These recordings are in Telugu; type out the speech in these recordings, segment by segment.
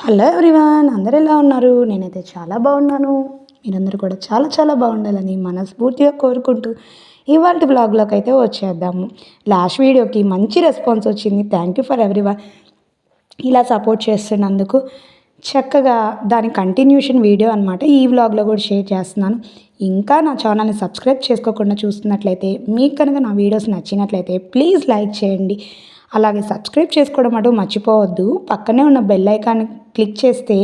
హలో ఎవ్రీవన్, అందరు ఎలా ఉన్నారు? నేనైతే చాలా బాగున్నాను. మీరందరూ కూడా చాలా చాలా బాగుండాలని మనస్ఫూర్తిగా కోరుకుంటూ ఇవాళ బ్లాగ్లోకి అయితే వచ్చేద్దాము. లాస్ట్ వీడియోకి మంచి రెస్పాన్స్ వచ్చింది. Thank you for everyone. ఇలా సపోర్ట్ చేస్తున్నందుకు చక్కగా దాని కంటిన్యూషన్ వీడియో అనమాట ఈ వ్లాగ్లో కూడా షేర్ చేస్తున్నాను. ఇంకా నా ఛానల్ని సబ్స్క్రైబ్ చేసుకోకుండా చూస్తున్నట్లయితే, మీకు కనుక నా వీడియోస్ నచ్చినట్లయితే ప్లీజ్ లైక్ చేయండి. అలాగే సబ్స్క్రైబ్ చేసుకోవడం అటు మర్చిపోవద్దు. పక్కనే ఉన్న బెల్ ఐకాన్ క్లిక్ చేస్తే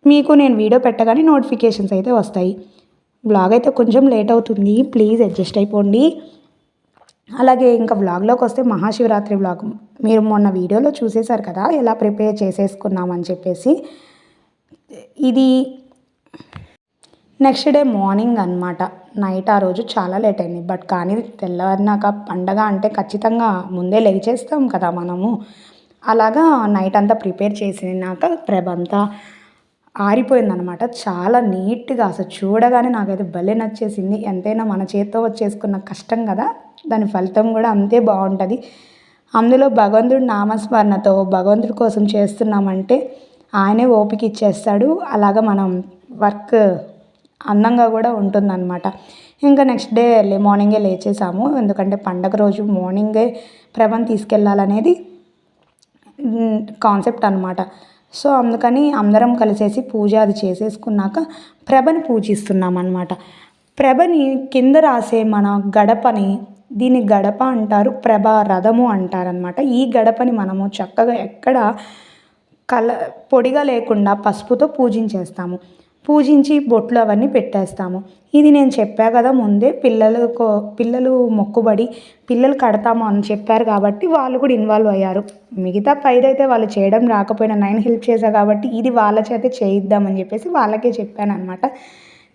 మీకు నేను వీడియో పెట్టగానే నోటిఫికేషన్స్ అయితే వస్తాయి. వ్లాగ్ అయితే కొంచెం లేట్ అవుతుంది, ప్లీజ్ అడ్జస్ట్ అయిపోండి. అలాగే ఇంకా వ్లాగ్లోకి వస్తే మహాశివరాత్రి వ్లాగ్ మీరు మొన్న వీడియోలో చూసేశారు కదా, ఎలా ప్రిపేర్ చేసేసుకున్నామని చెప్పేసి. ఇది నెక్స్ట్ డే మార్నింగ్ అనమాట. నైట్ ఆ రోజు చాలా లేట్ అయింది. బట్ కానీ తెల్లవారినాక పండగ అంటే ఖచ్చితంగా ముందే లేచేస్తాం కదా మనము. అలాగా నైట్ అంతా ప్రిపేర్ చేసినాక ప్రభంతా ఆరిపోయిందనమాట. చాలా నీట్గా అసలు చూడగానే నాకైతే భలే నచ్చేసింది. ఎంతైనా మన చేత్తో వచ్చేసుకున్న కష్టం కదా, దాని ఫలితం కూడా అంతే బాగుంటుంది. అందులో భగవంతుడి నామస్మరణతో భగవంతుడి కోసం చేస్తున్నామంటే ఆయనే ఓపిక ఇచ్చేస్తాడు. అలాగా మనం వర్క్ అందంగా కూడా ఉంటుందన్నమాట. ఇంకా నెక్స్ట్ డే ఎర్లీ మార్నింగే లేచేసాము. ఎందుకంటే పండగ రోజు మార్నింగే ప్రభని తీసుకెళ్ళాలనేది కాన్సెప్ట్ అనమాట. సో అందుకని అందరం కలిసేసి పూజ అది చేసేసుకున్నాక ప్రభని పూజిస్తున్నాం అనమాట. ప్రభని కింద రాసే మన గడపని, దీన్ని గడప అంటారు, ప్రభ రథము అంటారనమాట. ఈ గడపని మనము చక్కగా ఎక్కడ పొడిగా లేకుండా పసుపుతో పూజించేస్తాము. పూజించి బొట్లు అవన్నీ పెట్టేస్తాము. ఇది నేను చెప్పా కదా ముందే, పిల్లలు మొక్కుబడి పిల్లలు కడతాము అని చెప్పారు కాబట్టి వాళ్ళు కూడా ఇన్వాల్వ్ అయ్యారు. మిగతా పైదైతే వాళ్ళు చేయడం రాకపోయినా నేను హెల్ప్ చేశా కాబట్టి ఇది వాళ్ళ చేత చేయిద్దామని చెప్పేసి వాళ్ళకే చెప్పాను అనమాట.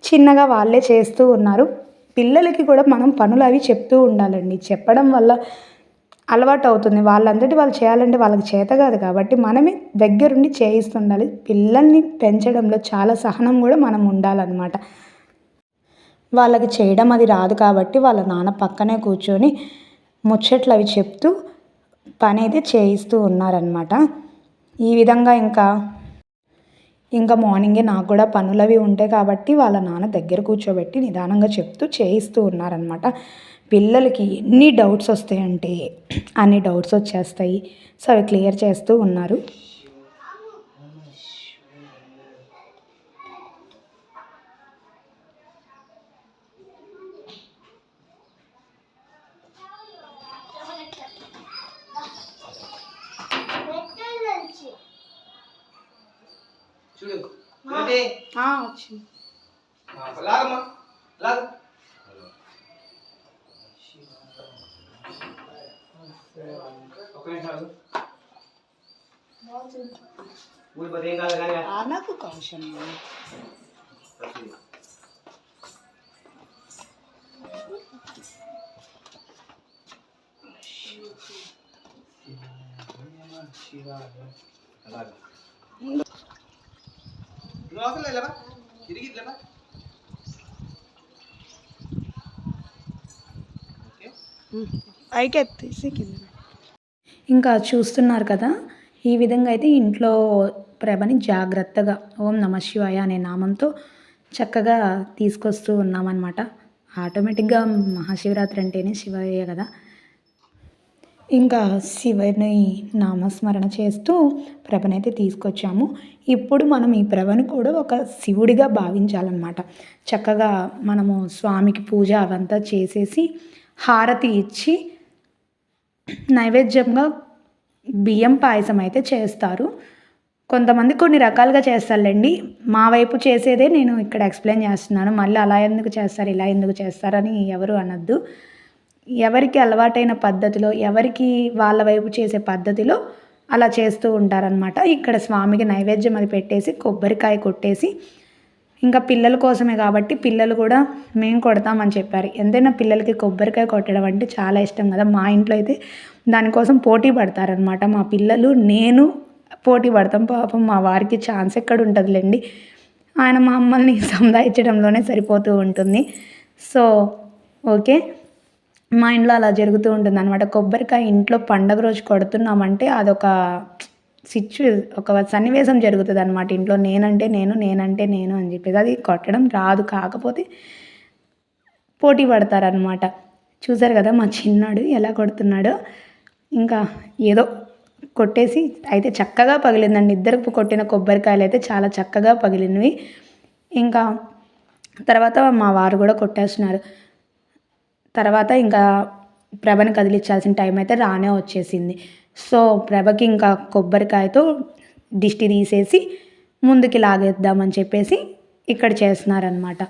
చిన్నగా వాళ్ళే చేస్తూ ఉన్నారు. పిల్లలకి కూడా మనం పనులు అవి చెప్తూ ఉండాలండి. చెప్పడం వల్ల అలవాటు అవుతుంది. వాళ్ళంతటి వాళ్ళు చేయాలంటే వాళ్ళకి చేత కాదు కాబట్టి మనమే దగ్గరుండి చేయిస్తుండాలి. పిల్లల్ని పెంచడంలో చాలా సహనం కూడా మనం ఉండాలన్నమాట. వాళ్ళకి చేయడం అది రాదు కాబట్టి వాళ్ళ నాన్న పక్కనే కూర్చొని ముచ్చట్లు అవి చెప్తూ పని అయితే చేయిస్తూ ఉన్నారనమాట. ఈ విధంగా ఇంకా మార్నింగే నాకు కూడా పనులు అవి ఉంటాయి కాబట్టి వాళ్ళ నాన్న దగ్గర కూర్చోబెట్టి నిదానంగా చెప్తూ చేయిస్తూ ఉన్నారనమాట. పిల్లలకి ఎన్ని డౌట్స్ వస్తాయంటే అన్ని డౌట్స్ వచ్చేస్తాయి. సో అవి క్లియర్ చేస్తూ ఉన్నారు. వచ్చింది. నాకు కౌశం పైకి ఎత్తేసి కింద. ఇంకా చూస్తున్నారు కదా, ఈ విధంగా అయితే ఇంట్లో ప్రభని జాగ్రత్తగా ఓం నమ శివాయ అనే నామంతో చక్కగా తీసుకొస్తూ ఉన్నామన్నమాట. ఆటోమేటిక్గా మహాశివరాత్రి అంటేనే శివయ్య కదా. ఇంకా శివుని నామస్మరణ చేస్తూ ప్రభనైతే తీసుకొచ్చాము. ఇప్పుడు మనం ఈ ప్రభను కూడా ఒక శివుడిగా భావించాలన్నమాట. చక్కగా మనము స్వామికి పూజ అవంతా చేసేసి హారతి ఇచ్చి నైవేద్యంగా బియ్యం పాయసం అయితే చేస్తారు. కొంతమంది కొన్ని రకాలుగా చేస్తారులేండి. మా వైపు చేసేదే నేను ఇక్కడ ఎక్స్ప్లెయిన్ చేస్తున్నాను. మళ్ళీ అలా ఎందుకు చేస్తారు, ఇలా ఎందుకు చేస్తారని ఎవరు అనొద్దు. ఎవరికి అలవాటైన పద్ధతిలో, ఎవరికి వాళ్ళ వైపు చేసే పద్ధతిలో అలా చేస్తూ ఉంటారనమాట. ఇక్కడ స్వామికి నైవేద్యం అది పెట్టేసి కొబ్బరికాయ కొట్టేసి, ఇంకా పిల్లల కోసమే కాబట్టి పిల్లలు కూడా మేము కొడతామని చెప్పారు. ఎంతైనా పిల్లలకి కొబ్బరికాయ కొట్టడం అంటే చాలా ఇష్టం కదా. మా ఇంట్లో అయితే దానికోసం పోటీ పడతారనమాట. మా పిల్లలు నేను పోటీ పడతాం. పాపం మా వారికి ఛాన్స్ ఎక్కడ ఉంటుందిలేండి, ఆయన మా మమ్మల్ని సంధాయించడంలోనే సరిపోతూ ఉంటుంది. సో ఓకే, మా ఇంట్లో అలా జరుగుతూ ఉంటుంది అనమాట. కొబ్బరికాయ ఇంట్లో పండగ రోజు కొడుతున్నామంటే అదొక సిచ్యు ఒక సన్నివేశం జరుగుతుందనమాట ఇంట్లో. నేనంటే నేను, నేనంటే నేను అని చెప్పేసి. అది కొట్టడం రాదు, కాకపోతే పోటీ పడతారనమాట. చూసారు కదా మా చిన్నాడు ఎలా కొడుతున్నాడో. ఇంకా ఏదో కొట్టేసి అయితే చక్కగా పగిలిందండి. ఇద్దరికి కొట్టిన కొబ్బరికాయలు అయితే చాలా చక్కగా పగిలినవి. ఇంకా తర్వాత మా వారు కూడా కొట్టేస్తున్నారు. తర్వాత ఇంకా ప్రభని కదిలించాల్సిన టైం అయితే రానే వచ్చేసింది. సో ప్రభకి ఇంకా కొబ్బరికాయతో దిష్టి తీసేసి ముందుకి లాగేద్దామని చెప్పేసి ఇక్కడ చేస్తున్నారనమాట.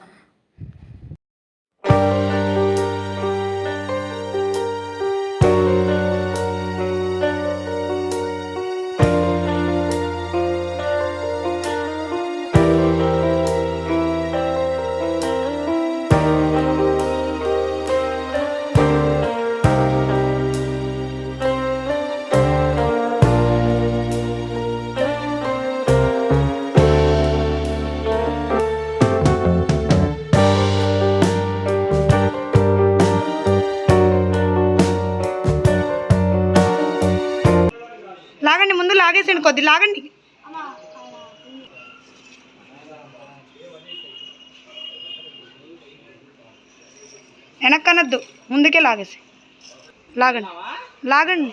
లాగండి, ముందు లాగేసండి, కొద్ది లాగండి. వెనక్కనద్దు, ముందుకే లాగేసి లాగండి, లాగండి.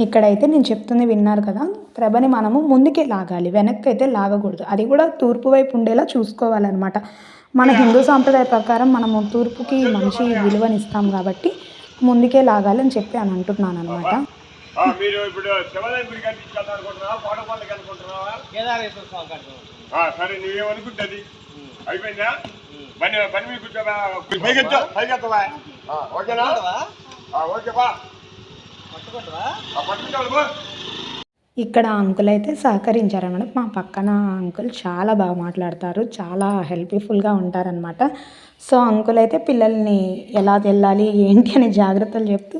ఇక్కడైతే నేను చెప్తుంది విన్నారు కదా, ప్రభని మనము ముందుకే లాగాలి, వెనక్కి అయితే లాగకూడదు. అది కూడా తూర్పు వైపు ఉండేలా చూసుకోవాలన్నమాట. మన హిందూ సాంప్రదాయ ప్రకారం మనము తూర్పుకి మంచి విలువనిస్తాం కాబట్టి ముందుకే లాగాలని చెప్పి అని అంటున్నాను అనమాట. ఇక్కడ అంకుల్ అయితే సహకరించారనమాట. మా పక్కన అంకుల్ చాలా బాగా మాట్లాడతారు, చాలా హెల్ప్ఫుల్గా ఉంటారనమాట. సో అంకుల్ అయితే పిల్లల్ని ఎలా వెళ్ళాలి ఏంటి అనే జాగ్రత్తలు చెప్తూ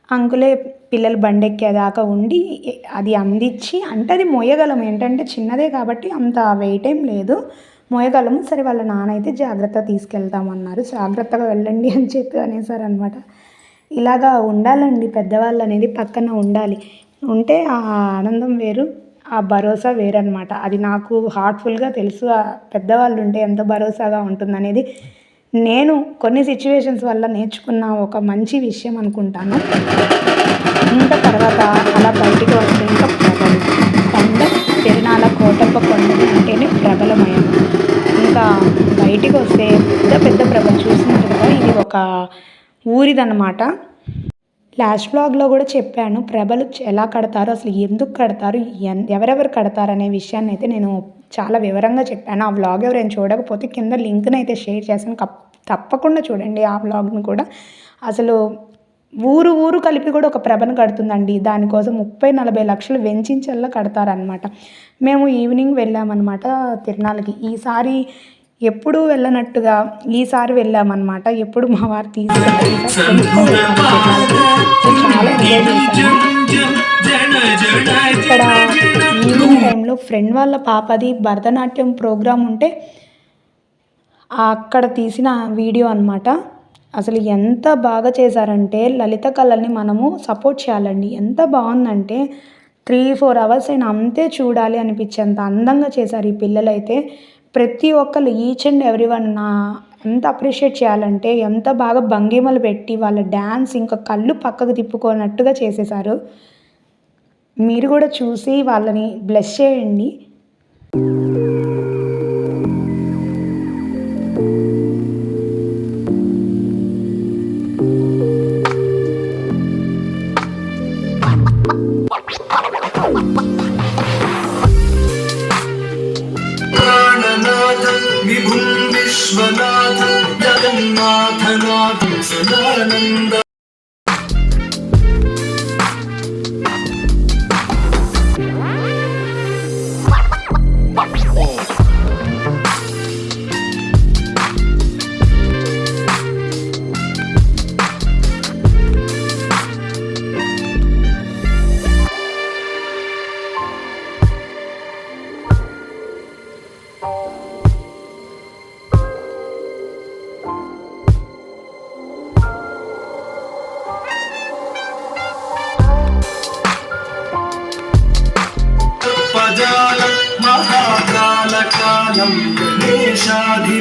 అంకులే పిల్లలు బండెక్కేదాకా ఉండి అది అందించి, అంటే అది మోయగలం, ఏంటంటే చిన్నదే కాబట్టి అంత వెయిట్ ఏం లేదు, మోయగలము. సరే వాళ్ళ నాన్న అయితే జాగ్రత్త తీసుకెళ్తామన్నారు, జాగ్రత్తగా వెళ్ళండి అని చెప్పి అనేసారనమాట. ఇలాగా ఉండాలండి, పెద్దవాళ్ళు అనేది పక్కన ఉండాలి, ఉంటే ఆ ఆనందం వేరు, ఆ భరోసా వేరనమాట. అది నాకు హార్ట్ఫుల్గా తెలుసు, పెద్దవాళ్ళు ఉంటే ఎంత భరోసాగా ఉంటుందనేది నేను కొన్ని సిచ్యువేషన్స్ వల్ల నేర్చుకున్న ఒక మంచి విషయం అనుకుంటాను. ఇంకా తర్వాత అలా బయటికి వస్తే ఇంకా ప్రభలు కొండ తిరునాళ్ళ కోటప్ప కొండలు అంటేనే ప్రబలమయం. ఇంకా బయటికి వస్తే పెద్ద పెద్ద ప్రభలు చూసినారు కదా, ఇది ఒక ఊరిదన్నమాట. లాస్ట్ బ్లాగ్లో కూడా చెప్పాను ప్రభలు ఎలా కడతారు, అసలు ఎందుకు కడతారు, ఎవరెవరు కడతారు అనే విషయాన్ని అయితే నేను చాలా వివరంగా చెప్పాను. ఆ వ్లాగ్ ఎవరైనా చూడకపోతే కింద లింక్ని అయితే షేర్ చేశాను, తప్పకుండా చూడండి ఆ వ్లాగ్ని కూడా. అసలు ఊరు ఊరు కలిపి కూడా ఒక ప్రభను కడుతుందండి, దానికోసం 30-40 లక్షలు వెచ్చించల్లా కడతారనమాట. మేము ఈవినింగ్ వెళ్ళామన్నమాట తిరునాళ్ళకి. ఈసారి ఎప్పుడు వెళ్ళనట్టుగా ఈసారి వెళ్ళామన్నమాట. ఎప్పుడు మా వారు తీసుకెళ్ళారు, చాలా ఎంజాయ్ చేశాను. ఇక్కడ ఈవినింగ్ టైంలో ఫ్రెండ్ వాళ్ళ పాపది భరతనాట్యం ప్రోగ్రాం ఉంటే అక్కడ తీసిన వీడియో అనమాట. అసలు ఎంత బాగా చేశారంటే, లలిత కళల్ని మనము సపోర్ట్ చేయాలండి. ఎంత బాగుందంటే 3-4 అవర్స్ అయినా అంతే చూడాలి అనిపించేంత అందంగా చేశారు ఈ పిల్లలైతే. ప్రతి ఒక్కరు ఈచ్ అండ్ ఎవ్రీ వన్ ఎంత అప్రిషియేట్ చేయాలంటే, ఎంత బాగా భంగిమలు పెట్టి వాళ్ళ డ్యాన్స్ ఇంకా కళ్ళు పక్కకు తిప్పుకోనట్టుగా చేసేసారు. మీరు కూడా చూసి వాళ్ళని బ్లెస్ చేయండి. విశ్వనాథ జగన్నాథ నాథ సదానంద కాలం దేశాధి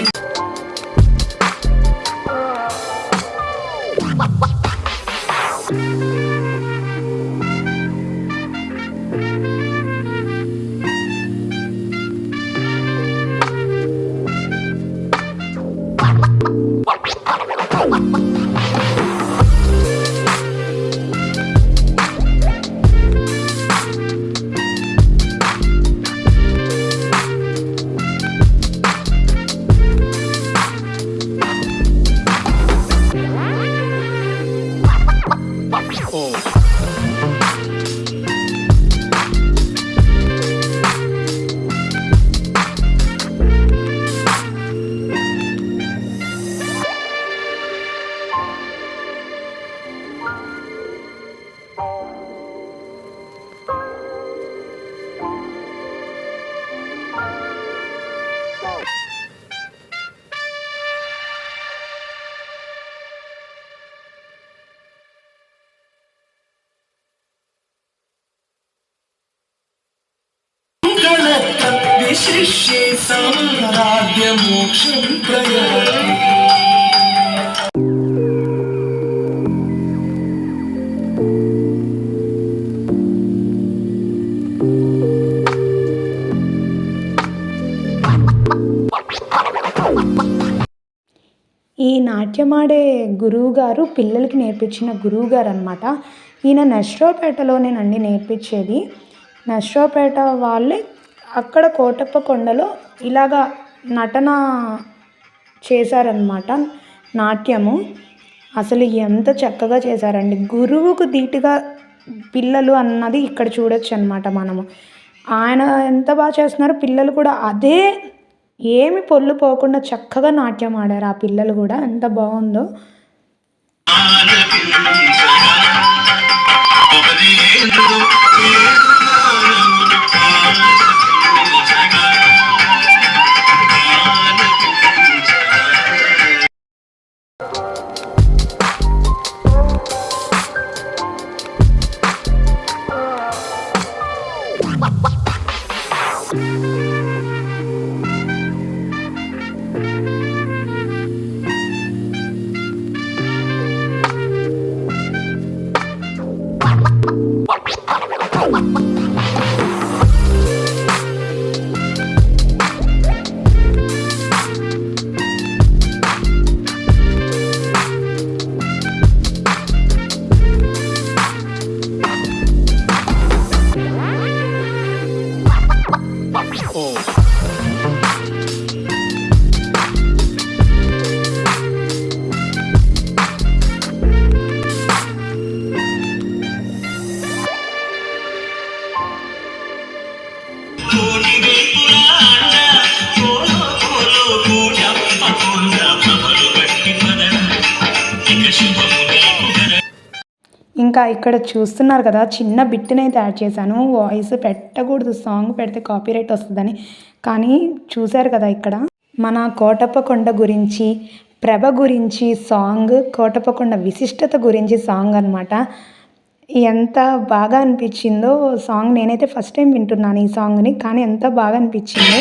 विसृष्ये साम्राज्य मोक्षं प्रयाति ఈ నాట్యమాడే గురువుగారు పిల్లలకి నేర్పించిన గురువుగారు అనమాట. ఈయన నర్సరావుపేటలోనేనండి నేర్పించేది. నర్సరావుపేట వాళ్ళే అక్కడ కోటప్ప కొండలో ఇలాగా నటన చేశారనమాట, నాట్యము. అసలు ఎంత చక్కగా చేశారండి. గురువుకు ధీటుగా పిల్లలు అన్నది ఇక్కడ చూడొచ్చు అనమాట మనము. ఆయన ఎంత బాగా చేస్తున్నారో పిల్లలు కూడా అదే, ఏమి పొల్లు పోకుండా చక్కగా నాట్యం ఆడారు ఆ పిల్లలు కూడా. ఎంత బాగుందో. ఇంకా ఇక్కడ చూస్తున్నారు కదా, చిన్న బిట్నైతే యాడ్ చేశాను. వాయిస్ పెట్టకూడదు, సాంగ్ పెడితే కాపీరైట్ వస్తుందని. కానీ చూశారు కదా ఇక్కడ మన కోటప్ప కొండ గురించి, ప్రభ గురించి సాంగ్, కోటప్ప కొండ విశిష్టత గురించి సాంగ్ అనమాట. ఎంత బాగా అనిపించిందో సాంగ్. నేనైతే ఫస్ట్ టైం వింటున్నాను ఈ సాంగ్ని, కానీ ఎంత బాగా అనిపించిందో.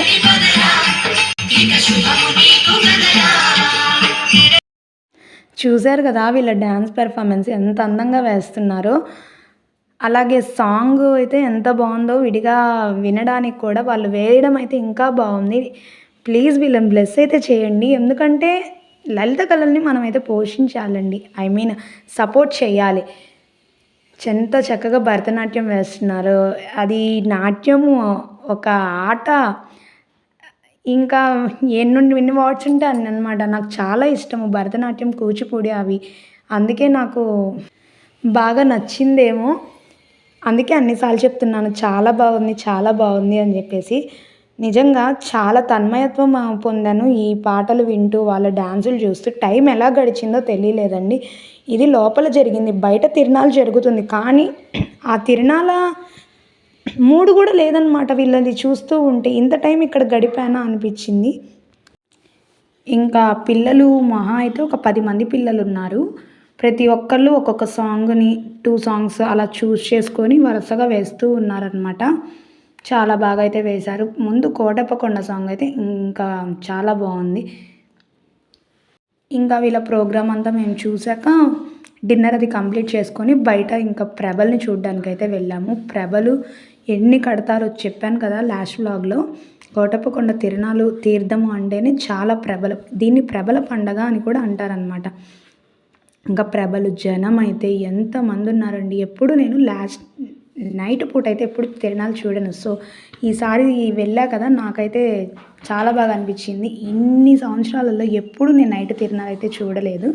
చూశారు కదా వీళ్ళ డ్యాన్స్ పెర్ఫార్మెన్స్ ఎంత అందంగా వేస్తున్నారో. అలాగే సాంగ్ అయితే ఎంత బాగుందో, విడిగా వినడానికి కూడా వాళ్ళు వేయడం అయితే ఇంకా బాగుంది. ప్లీజ్ వీళ్ళని బ్లెస్ అయితే చేయండి. ఎందుకంటే లలిత కళల్ని మనమైతే పోషించాలండి, ఐ మీన్ సపోర్ట్ చేయాలి. ఎంత చక్కగా భరతనాట్యం వేస్తున్నారు. అది నాట్యము ఒక ఆట. ఇంకా ఎన్ని వర్డ్స్ ఉంటే అన్ని అనమాట. నాకు చాలా ఇష్టము భరతనాట్యం, కూచిపూడి అవి. అందుకే నాకు బాగా నచ్చిందేమో, అందుకే అన్నిసార్లు చెప్తున్నాను చాలా బాగుంది, చాలా బాగుంది అని చెప్పేసి. నిజంగా చాలా తన్మయత్వం పొందాను ఈ పాటలు వింటూ, వాళ్ళ డాన్సులు చూస్తూ. టైం ఎలా గడిచిందో తెలియలేదండి. ఇది లోపల జరిగింది, బయట తిరునాళ్ళు జరుగుతుంది, కానీ ఆ తిరునాళ్ళ మూడు కూడా లేదనమాట వీళ్ళది చూస్తూ ఉంటే. ఇంత టైం ఇక్కడ గడిపానా అనిపించింది. ఇంకా పిల్లలు మహా అయితే ఒక 10 మంది పిల్లలు ఉన్నారు. ప్రతి ఒక్కళ్ళు ఒక్కొక్క సాంగ్ని 2 సాంగ్స్ అలా చూస్ చేసుకొని వరుసగా వేస్తూ ఉన్నారనమాట. చాలా బాగా అయితే వేశారు. ముందు కోటప్పకొండ సాంగ్ అయితే ఇంకా చాలా బాగుంది. ఇంకా వీళ్ళ ప్రోగ్రామ్ అంతా మేము చూసాక డిన్నర్ అది కంప్లీట్ చేసుకొని బయట ఇంకా ప్రభల్ని చూడడానికైతే వెళ్ళాము. ప్రభలు ఎన్ని కడతారో చెప్పాను కదా లాస్ట్ వ్లాగ్లో. కోటప్పకొండ తిరునాళ్ళు తీర్థము అంటేనే చాలా దీన్ని ప్రభల పండగ అని కూడా అంటారనమాట. ఇంకా ప్రభలు జనం అయితే ఎంతమంది ఉన్నారండి. ఎప్పుడు నేను నైట్ పూట అయితే ఎప్పుడు తిరునాళ్ళు చూడను. సో ఈసారి వెళ్ళా కదా, నాకైతే చాలా బాగా అనిపించింది. ఇన్ని సంవత్సరాలలో ఎప్పుడు నేను నైట్ తిరునాళ్ళు అయితే చూడలేదు.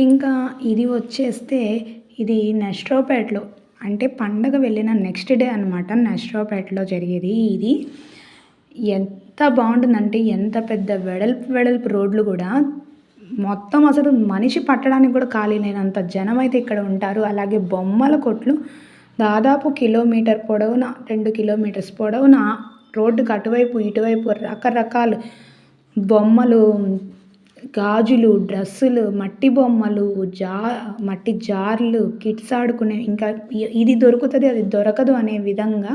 ఇంకా ఇది వచ్చేస్తే ఇది నర్సరావుపేటలో, అంటే పండగ వెళ్ళిన నెక్స్ట్ డే అనమాట. నర్సరావుపేటలో జరిగేది ఇది. ఎంత బాగుంటుందంటే ఎంత పెద్ద వెడల్పు రోడ్లు కూడా, మొత్తం అసలు మనిషి పట్టడానికి కూడా ఖాళీ లేనంత జనం అయితే ఇక్కడ ఉంటారు. అలాగే బొమ్మల కొట్లు దాదాపు కిలోమీటర్ పొడవున 2 కిలోమీటర్స్ పొడవున రోడ్డుకి అటువైపు ఇటువైపు రకరకాలు బొమ్మలు, గాజులు, డ్రెస్సులు, మట్టి బొమ్మలు, మట్టి జార్లు, కిడ్స్ ఆడుకునే, ఇంకా ఇది దొరుకుతుంది అది దొరకదు అనే విధంగా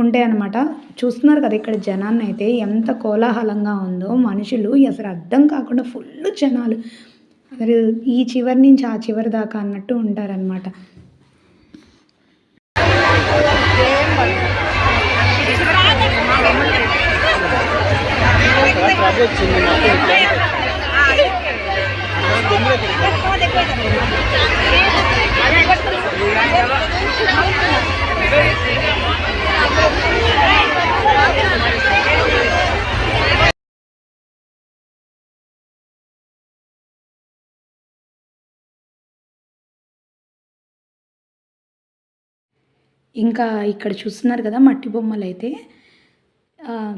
ఉంటాయన్నమాట. చూస్తున్నారు కదా ఇక్కడ జనాన్ని అయితే ఎంత కోలాహలంగా ఉందో. మనుషులు అసలు అర్థం కాకుండా ఫుల్ జనాలు, అసలు ఈ చివరి నుంచి ఆ చివరి దాకా అన్నట్టు ఉంటారనమాట. ఇంకా ఇక్కడ చూస్తున్నారు కదా మట్టి బొమ్మలు అయితే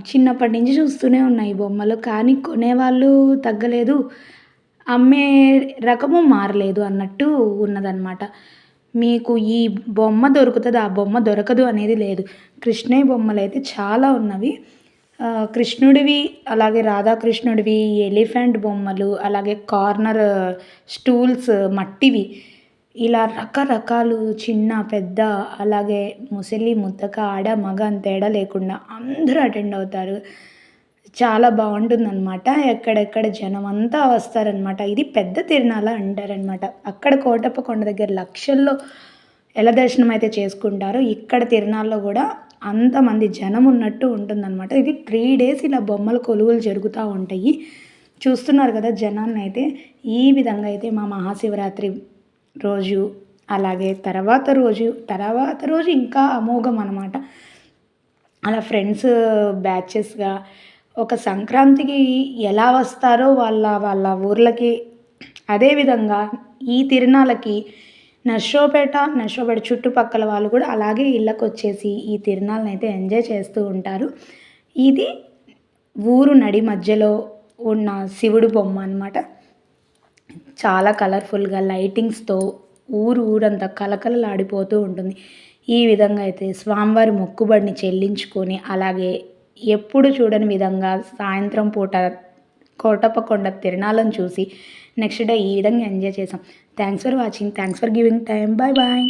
చిన్నప్పటి నుంచి చూస్తూనే ఉన్నాయి బొమ్మలు. కానీ కొనేవాళ్ళు తగ్గలేదు, అమ్మే రకము మారలేదు అన్నట్టు ఉన్నదన్నమాట. మీకు ఈ బొమ్మ దొరుకుతుంది, ఆ బొమ్మ దొరకదు అనేది లేదు. కృష్ణయ్య బొమ్మలు అయితే చాలా ఉన్నవి. కృష్ణుడివి, అలాగే రాధాకృష్ణుడివి, ఎలిఫెంట్ బొమ్మలు, అలాగే కార్నర్ స్టూల్స్ మట్టివి, ఇలా రకరకాలు చిన్న పెద్ద, అలాగే ముసలి ముత్తక ఆడ మగ అని తేడా లేకుండా అందరూ అటెండ్ అవుతారు. చాలా బాగుంటుందన్నమాట. ఎక్కడెక్కడ జనం అంతా వస్తారనమాట. ఇది పెద్ద తిరునాళ్ళ అంటారనమాట. అక్కడ కోటప్పకొండ దగ్గర లక్షల్లో ఎలా దర్శనం అయితే చేసుకుంటారో, ఇక్కడ తిరునాళ్ళలో కూడా అంతమంది జనం ఉన్నట్టు ఉంటుందన్నమాట. ఇది 3 days ఇలా బొమ్మల కొలువులు జరుగుతూ ఉంటాయి. చూస్తున్నారు కదా జనాన్ని అయితే. ఈ విధంగా అయితే మా మహాశివరాత్రి రోజు, అలాగే తర్వాత రోజు ఇంకా అమోఘం అనమాట. అలా ఫ్రెండ్స్ బ్యాచెస్గా ఒక సంక్రాంతికి ఎలా వస్తారో వాళ్ళ ఊర్లకి, అదేవిధంగా ఈ తిరునాళ్ళకి నర్సరావుపేట చుట్టుపక్కల వాళ్ళు కూడా అలాగే ఇళ్ళకు వచ్చేసి ఈ తిరునాళ్ళని అయితే ఎంజాయ్ చేస్తూ ఉంటారు. ఇది ఊరు నడి మధ్యలో ఉన్న శివుడు బొమ్మ అనమాట. చాలా కలర్ఫుల్గా లైటింగ్స్తో ఊరంతా కలకలలాడిపోతూ ఉంటుంది. ఈ విధంగా అయితే స్వామివారి మొక్కుబడిని చెల్లించుకొని, అలాగే ఎప్పుడు చూడని విధంగా సాయంత్రం పూట కోటప్పకొండ తిరునాళ్ళను చూసి నెక్స్ట్ డే ఈ విధంగా ఎంజాయ్ చేసాం. Thanks for watching, thanks for giving time. Bye bye.